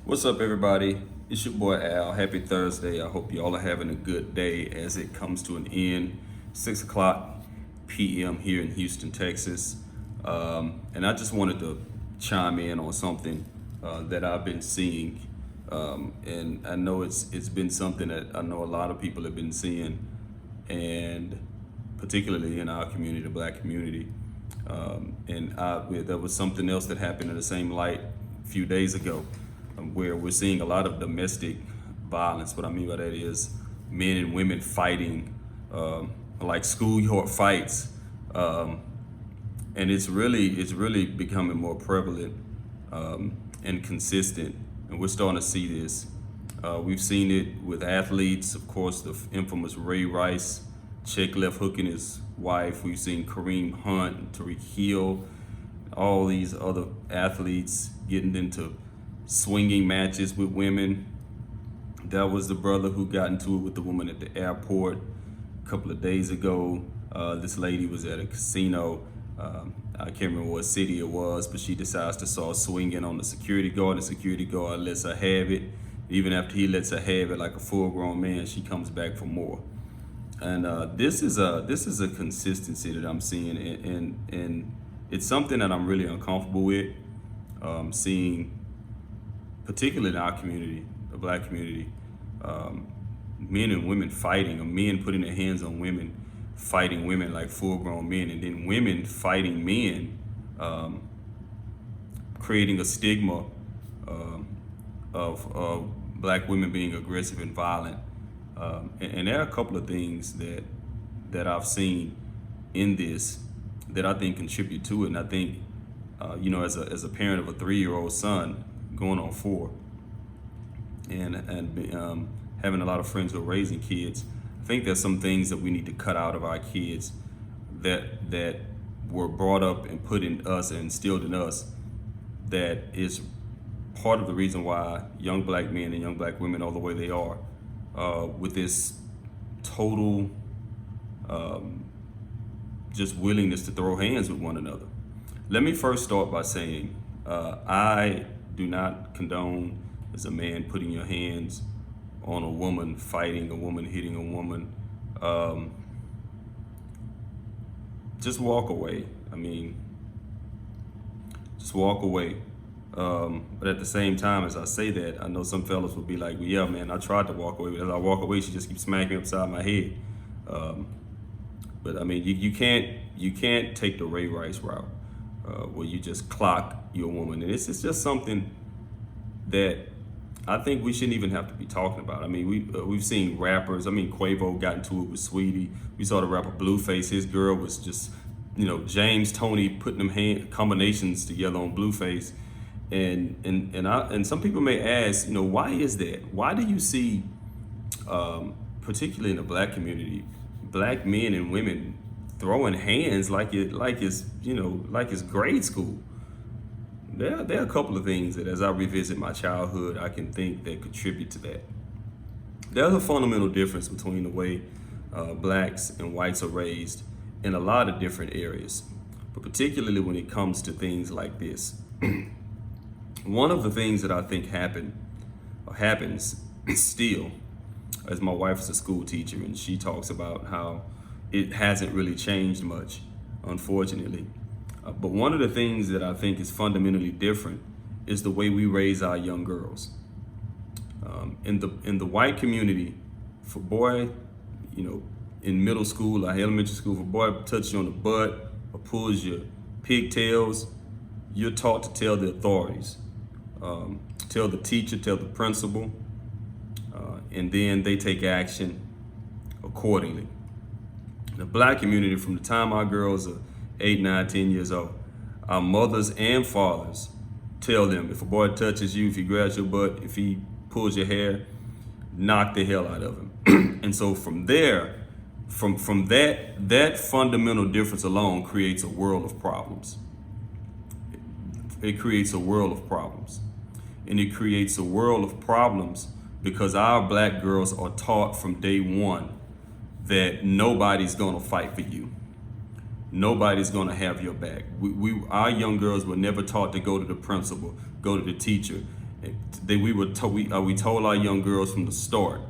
What's up, everybody? It's your boy Al. Happy Thursday. I hope you all are having a good day as it comes to an end. 6 o'clock p.m. here in Houston, Texas. And I just wanted to chime in on something that I've been seeing. And I know it's been something that I know a lot of people have been seeing, and particularly in our community, the Black community. There was something else that happened in the same light a few days ago, where we're seeing a lot of domestic violence. What I mean by that is men and women fighting, like schoolyard fights, and it's really becoming more prevalent and consistent. And we're starting to see this. We've seen it with athletes, of course, the infamous Ray Rice, check left hooking his wife. We've seen Kareem Hunt, and Tariq Hill, all these other athletes getting into swinging matches with women. That was the brother who got into it with the woman at the airport a couple of days ago. This lady was at a casino. I can't remember what city it was, but she decides to start swinging on the security guard. The security guard lets her have it. Even after he lets her have it like a full-grown man, she comes back for more. And this is a consistency that I'm seeing, and it's something that I'm really uncomfortable with. Seeing, particularly in our community, the Black community, men and women fighting, or men putting their hands on women, fighting women like full-grown men, and then women fighting men, creating a stigma of Black women being aggressive and violent. And there are a couple of things that I've seen in this that I think contribute to it. And I think, as a parent of a 3-year-old son going on 4, and having a lot of friends who are raising kids, I think there's some things that we need to cut out of our kids that were brought up and put in us and instilled in us, that is part of the reason why young Black men and young Black women are the way they are, with this total just willingness to throw hands with one another. Let me first start by saying I do not condone, as a man, putting your hands on a woman, fighting a woman, hitting a woman. Just walk away. I mean, just walk away. But at the same time, as I say that, I know some fellas will be like, well, yeah, man, I tried to walk away. But as I walk away, she just keeps smacking me upside my head. But I mean, you can't take the Ray Rice route, where you just clock your woman. And it's just something that I think we shouldn't even have to be talking about. I mean, we've seen rappers. I mean, Quavo got into it with Sweetie. We saw the rapper Blueface. His girl was just, James Tony putting them hand combinations together on Blueface. And some people may ask, why is that? Why do you see, particularly in the Black community, Black men and women throwing hands like it's grade school? There are a couple of things that, as I revisit my childhood, I can think that contribute to that. There's a fundamental difference between the way Blacks and whites are raised in a lot of different areas, but particularly when it comes to things like this. One of the things that I think happens still, as my wife is a school teacher, and she talks about how it hasn't really changed much, unfortunately. But one of the things that I think is fundamentally different is the way we raise our young girls. In the white community, for boy, in middle school or elementary school, if a boy touches you on the butt or pulls your pigtails, you're taught to tell the authorities, tell the teacher, tell the principal, and then they take action accordingly. The Black community, from the time our girls are 8, 9, 10 years old, our mothers and fathers tell them, if a boy touches you, if he grabs your butt, if he pulls your hair, knock the hell out of him. And so from there, from that fundamental difference alone creates a world of problems. It creates a world of problems. And it creates a world of problems because our Black girls are taught from day one that nobody's gonna fight for you. Nobody's gonna have your back. Our young girls were never taught to go to the principal, go to the teacher, We told our young girls from the start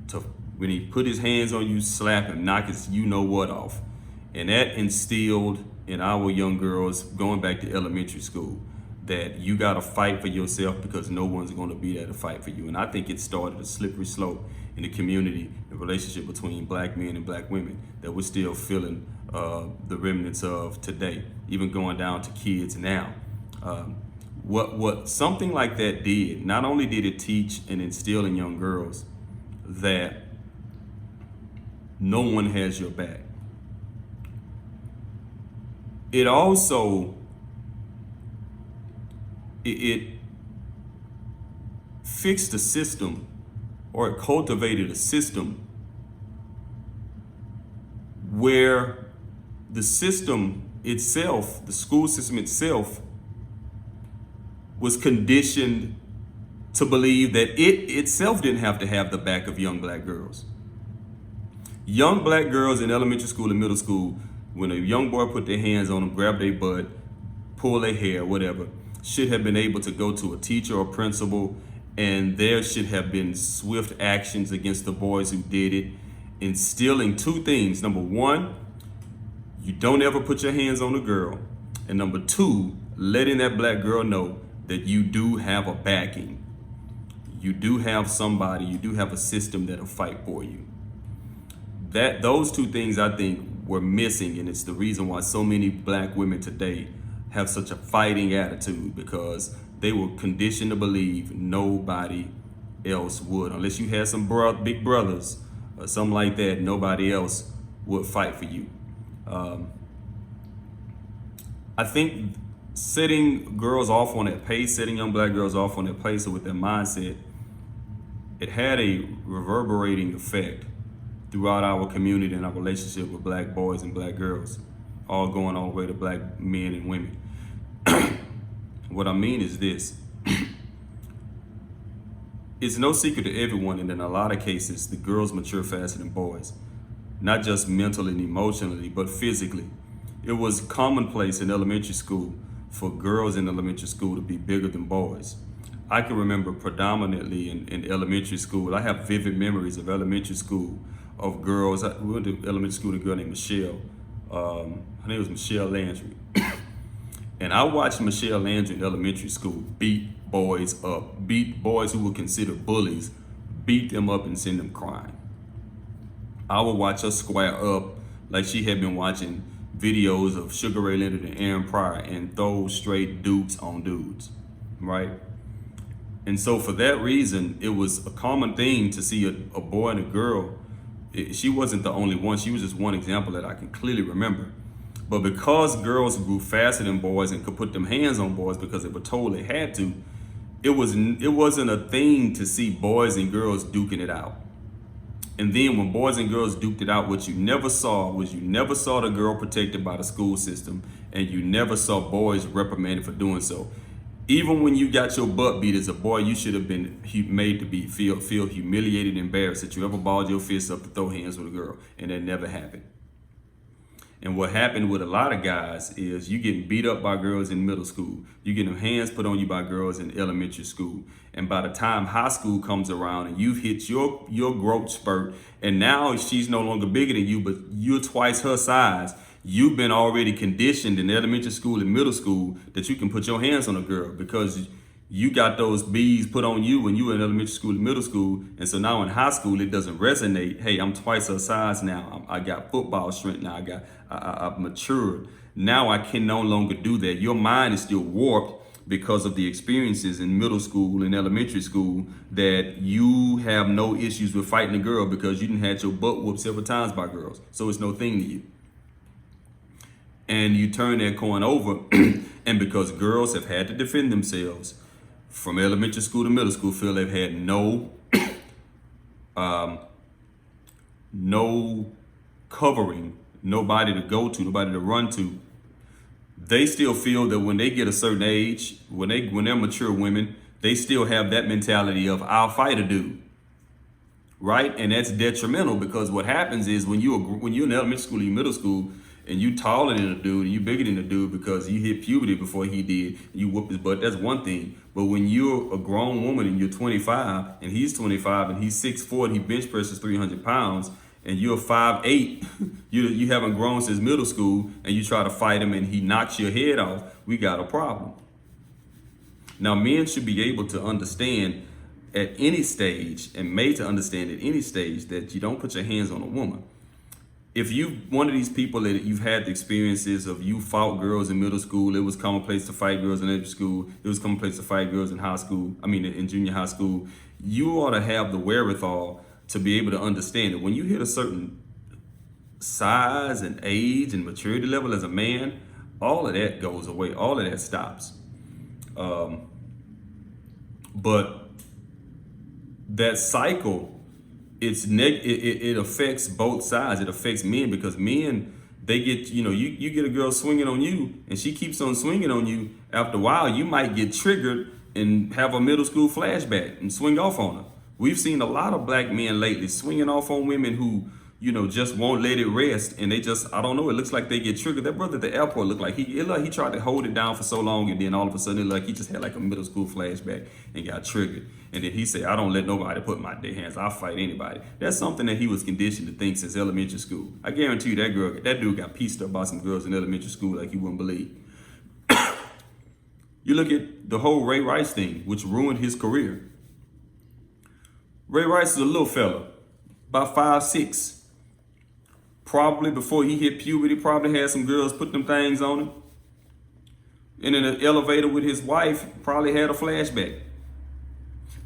to, when he put his hands on you, slap him, knock his you know what off. And that instilled in our young girls going back to elementary school that you got to fight for yourself because no one's going to be there to fight for you. And I think it started a slippery slope in the community, the relationship between black men and black women that we're still feeling the remnants of today, even going down to kids now. What something like that did, not only did it teach and instill in young girls that no one has your back, it also it fixed a system, or it cultivated a system where the system itself, the school system itself, was conditioned to believe that it itself didn't have to have the back of young black girls. Young black girls in elementary school and middle school, when a young boy put their hands on them, grab their butt, pull their hair, whatever, should have been able to go to a teacher or principal, and there should have been swift actions against the boys who did it, instilling two things. Number one, you don't ever put your hands on a girl. And number two, letting that black girl know that you do have a backing. You do have somebody, you do have a system that'll fight for you. Those two things I think were missing, and it's the reason why so many black women today have such a fighting attitude, because they were conditioned to believe nobody else would. Unless you had some big brothers or something like that, nobody else would fight for you. I think setting girls off on that pace, setting young black girls off on that pace with their mindset, it had a reverberating effect throughout our community and our relationship with black boys and black girls, all going all the way to black men and women. What I mean is this. It's no secret to everyone, and in a lot of cases, the girls mature faster than boys, not just mentally and emotionally, but physically. It was commonplace in elementary school for girls in elementary school to be bigger than boys. I can remember predominantly in elementary school, I have vivid memories of elementary school of girls. We went to elementary school with a girl named Michelle. Her name was Michelle Landry. And I watched Michelle Landry in elementary school beat boys up, beat boys who were considered bullies, beat them up and send them crying. I would watch her square up like she had been watching videos of Sugar Ray Leonard and Aaron Pryor and throw straight dukes on dudes, right? And so for that reason, it was a common thing to see a boy and a girl. She wasn't the only one. She was just one example that I can clearly remember. But because girls grew faster than boys and could put them hands on boys because they were told they had to, it wasn't a thing to see boys and girls duking it out. And then when boys and girls duked it out, what you never saw was the girl protected by the school system, and you never saw boys reprimanded for doing so. Even when you got your butt beat as a boy, you should have been made to feel humiliated and embarrassed that you ever balled your fist up to throw hands with a girl, and that never happened. And what happened with a lot of guys is you getting beat up by girls in middle school. You getting hands put on you by girls in elementary school. And by the time high school comes around and you've hit your growth spurt, and now she's no longer bigger than you, but you're twice her size, you've been already conditioned in elementary school and middle school that you can put your hands on a girl because you got those B's put on you when you were in elementary school and middle school. And so now in high school, it doesn't resonate. Hey, I'm twice her size now. I got football strength now. I've matured. Now I can no longer do that. Your mind is still warped because of the experiences in middle school and elementary school that you have no issues with fighting a girl because you done had your butt whooped several times by girls. So it's no thing to you. And you turn that coin over, and because girls have had to defend themselves from elementary school to middle school, feel they've had no covering, nobody to go to, nobody to run to. They still feel that when they get a certain age, when they're mature women, they still have that mentality of I'll fight a dude, right? And that's detrimental because what happens is when you're in elementary school or middle school, and you taller than a dude and you bigger than a dude because you hit puberty before he did, you whoop his butt, that's one thing. But when you're a grown woman and you're 25 and he's 25 and he's 6'4" and he bench presses 300 pounds and you're 5'8", you haven't grown since middle school, and you try to fight him and he knocks your head off, we got a problem. Now, men should be able to understand at any stage, and made to understand at any stage, that you don't put your hands on a woman. If you one of these people that you've had the experiences of, you fought girls in middle school, it was commonplace to fight girls in elementary school, it was commonplace to fight girls in high school, in junior high school, you ought to have the wherewithal to be able to understand that when you hit a certain size and age and maturity level as a man, all of that goes away, all of that stops. But that cycle, it affects both sides. It affects men, because men, they get, you get a girl swinging on you and she keeps on swinging on you. After a while, you might get triggered and have a middle school flashback and swing off on her. We've seen a lot of black men lately swinging off on women who, just won't let it rest, and they just, I don't know, it looks like they get triggered. That brother at the airport looked like he tried to hold it down for so long, and then all of a sudden, it looked like he just had like a middle school flashback and got triggered. And then he said, I don't let nobody put my dead hands, I'll fight anybody. That's something that he was conditioned to think since elementary school. I guarantee you that dude got pieced up by some girls in elementary school like you wouldn't believe. You look at the whole Ray Rice thing, which ruined his career. Ray Rice is a little fella, about 5'6". Probably before he hit puberty, probably had some girls put them things on him. And in an elevator with his wife, probably had a flashback.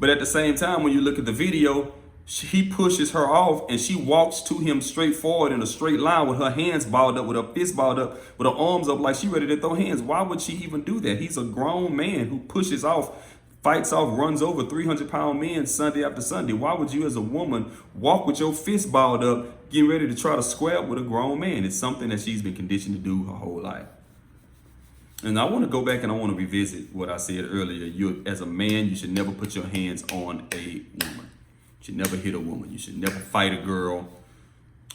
But at the same time, when you look at the video, he pushes her off and she walks to him straight forward in a straight line with her hands balled up, with her fists balled up, with her arms up like she ready to throw hands. Why would she even do that? He's a grown man who pushes off, fights off, runs over 300-pound men Sunday after Sunday. Why would you as a woman walk with your fist balled up, getting ready to try to square up with a grown man? It's something that she's been conditioned to do her whole life. And I want to go back and I want to revisit what I said earlier. As a man, you should never put your hands on a woman. You should never hit a woman. You should never fight a girl.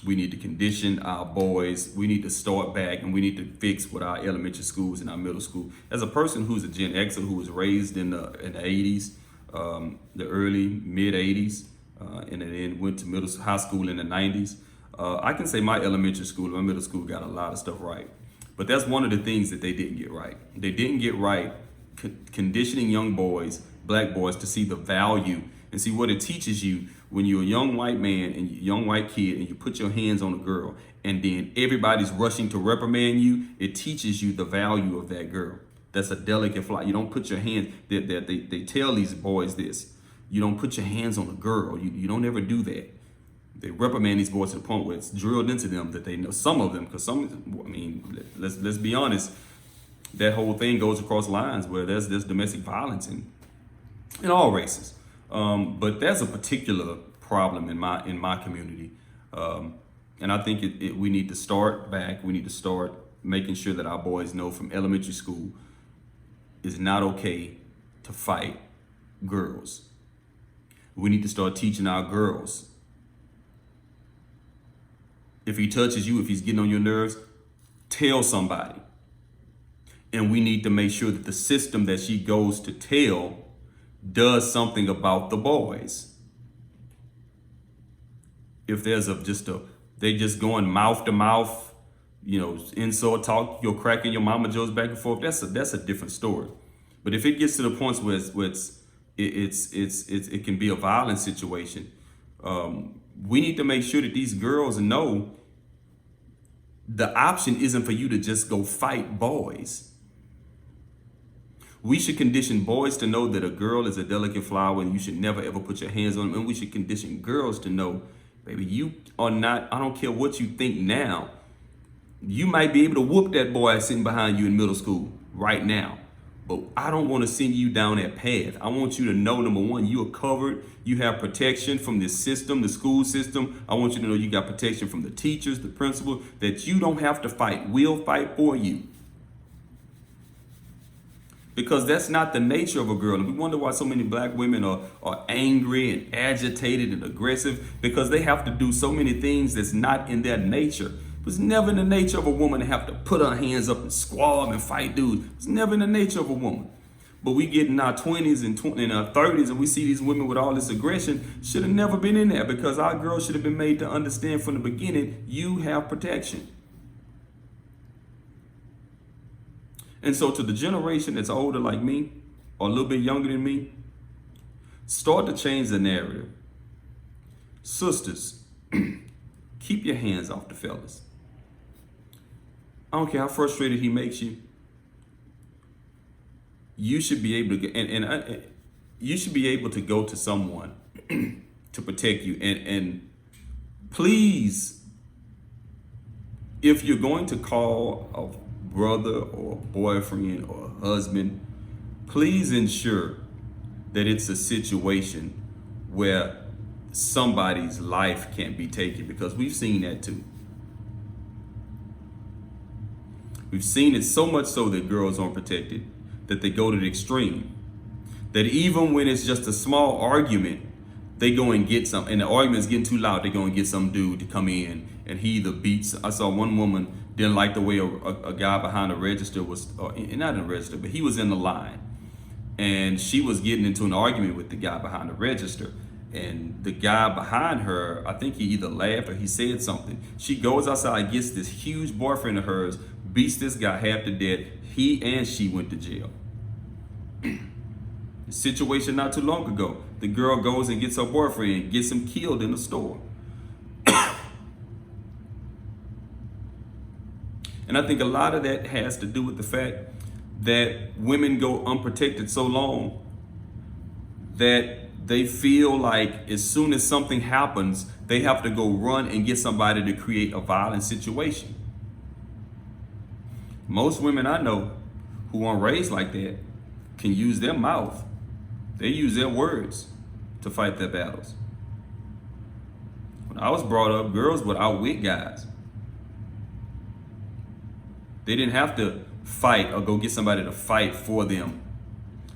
We need to condition our boys. We need to start back, and we need to fix what our elementary schools and our middle school. As a person who's a Gen Xer who was raised in the 80s, the early mid 80s, and then went to high school in the 90s, I can say my elementary school, my middle school got a lot of stuff right. But that's one of the things that they didn't get right. They didn't get right conditioning young boys, black boys, to see the value and see what it teaches you when you're a young white man and young white kid and you put your hands on a girl and then everybody's rushing to reprimand you. It teaches you the value of that girl. That's a delicate fly. You don't put your hands, they tell these boys this. You don't put your hands on a girl. You don't ever do that. They reprimand these boys to the point where it's drilled into them that they know, some of them, because let's be honest, that whole thing goes across lines where there's domestic violence in all races. But there's a particular problem in my community. And I think we need to start back. We need to start making sure that our boys know from elementary school it's not okay to fight girls. We need to start teaching our girls, if he touches you, if he's getting on your nerves, tell somebody. And we need to make sure that the system that she goes to tell does something about the boys. If there's they just going mouth to mouth, insult talk, you're cracking your mama jokes back and forth, that's a different story. But if it gets to the points where it can be a violent situation, we need to make sure that these girls know the option isn't for you to just go fight boys. We should condition boys to know that a girl is a delicate flower and you should never ever put your hands on them. And we should condition girls to know, baby, you are not, I don't care what you think now, you might be able to whoop that boy sitting behind you in middle school right now. But I don't want to send you down that path. I want you to know, number one, you are covered. You have protection from this system, the school system. I want you to know you got protection from the teachers, the principal, that you don't have to fight. We'll fight for you. Because that's not the nature of a girl. And we wonder why so many black women are angry and agitated and aggressive, because they have to do so many things that's not in their nature. It's never in the nature of a woman to have to put her hands up and squab and fight dudes. It's never in the nature of a woman. But we get in our 20s and our 30s and we see these women with all this aggression. Should have never been in there, because our girls should have been made to understand from the beginning, you have protection. And so to the generation that's older like me, or a little bit younger than me, start to change the narrative. Sisters, keep your hands off the fellas. I don't care how frustrated he makes you. You should be able to you should be able to go to someone to protect you. And please, if you're going to call a brother or a boyfriend or a husband, please ensure that it's a situation where somebody's life can't be taken, because we've seen that too. We've seen it so much so that girls aren't protected, that they go to the extreme. That even when it's just a small argument, they go and get some, and the argument's getting too loud, they go and get some dude to come in and he either beats. I saw one woman didn't like the way a guy behind the register was, not in the register, but he was in the line. And she was getting into an argument with the guy behind the register. And the guy behind her, I think he either laughed or he said something. She goes outside, gets this huge boyfriend of hers, beats this guy half to death. He and she went to jail. Situation not too long ago. The girl goes and gets her boyfriend, gets him killed in the store. And I think a lot of that has to do with the fact that women go unprotected so long that they feel like as soon as something happens, they have to go run and get somebody to create a violent situation. Most women I know who aren't raised like that can use their mouth. They use their words to fight their battles. When I was brought up, girls would outwit guys. They didn't have to fight or go get somebody to fight for them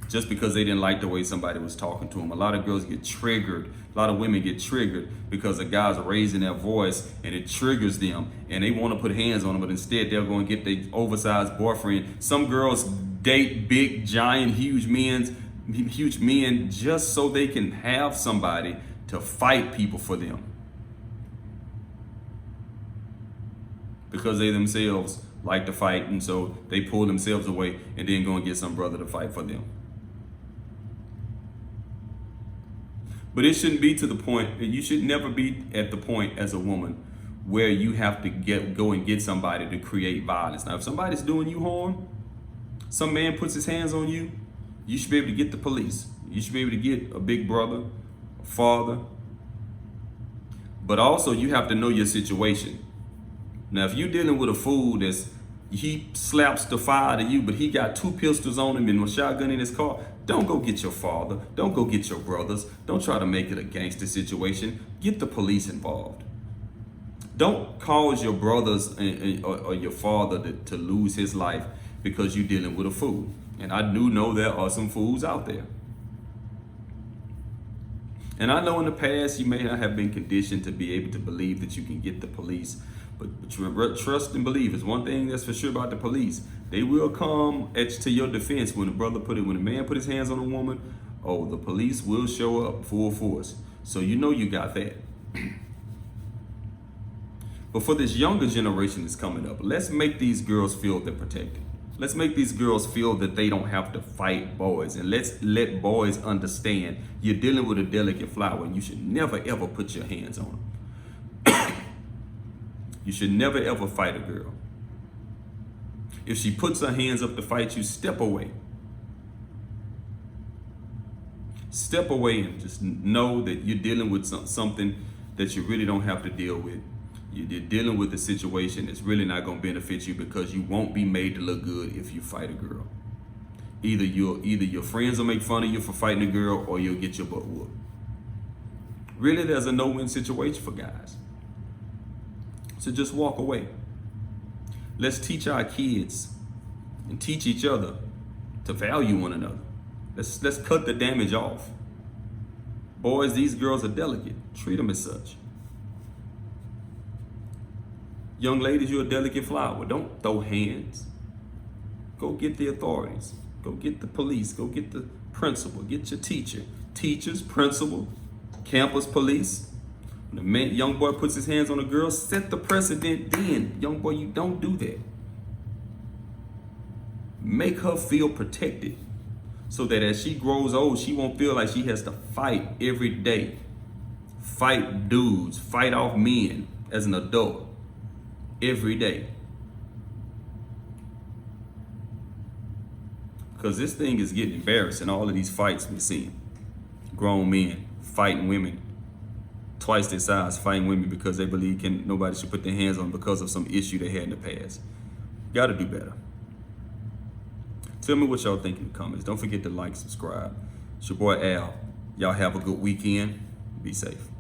just because they didn't like the way somebody was talking to them. A lot of girls get triggered. A lot of women get triggered because the guys are raising their voice and it triggers them and they want to put hands on them, but instead they'll go and get their oversized boyfriend. Some girls date big, giant, huge men just so they can have somebody to fight people for them, because they themselves like to fight, and so they pull themselves away and then go and get some brother to fight for them. But it shouldn't be to the point, you should never be at the point as a woman where you have to go and get somebody to create violence. Now, if somebody's doing you harm, some man puts his hands on you, you should be able to get the police. You should be able to get a big brother, a father. But also you have to know your situation. Now, if you're dealing with a fool he slaps the fire to you, but he got 2 pistols on him and a shotgun in his car, don't go get your father. Don't go get your brothers. Don't try to make it a gangster situation. Get the police involved. Don't cause your brothers or your father to lose his life because you're dealing with a fool. And I do know there are some fools out there. And I know in the past you may not have been conditioned to be able to believe that you can get the police. But trust and believe is one thing that's for sure about the police. They will come to your defense when a man put his hands on a woman. Oh, the police will show up full force. So you know you got that. But for this younger generation that's coming up, let's make these girls feel they're protected. Let's make these girls feel that they don't have to fight boys. And let's let boys understand you're dealing with a delicate flower and you should never ever put your hands on them. You should never ever fight a girl. If she puts her hands up to fight you, step away. Step away and just know that you're dealing with something that you really don't have to deal with. You're dealing with a situation that's really not going to benefit you, because you won't be made to look good if you fight a girl. Either your friends will make fun of you for fighting a girl, or you'll get your butt whooped. Really, there's a no-win situation for guys. So just walk away. Let's teach our kids and teach each other to value one another. Let's cut the damage off. Boys, these girls are delicate. Treat them as such. Young ladies, you're a delicate flower. Don't throw hands. Go get the authorities. Go get the police. Go get the principal. Get your teacher. Teachers, principal, campus police. When a man, young boy puts his hands on a girl, set the precedent then. Young boy, you don't do that. Make her feel protected so that as she grows old, she won't feel like she has to fight every day. Fight dudes, fight off men as an adult every day. Because this thing is getting embarrassing, all of these fights we're seeing. Grown men fighting women twice their size, fighting women because they believe nobody should put their hands on them because of some issue they had in the past. Gotta do better. Tell me what y'all think in the comments. Don't forget to like, subscribe. It's your boy Al. Y'all have a good weekend. Be safe.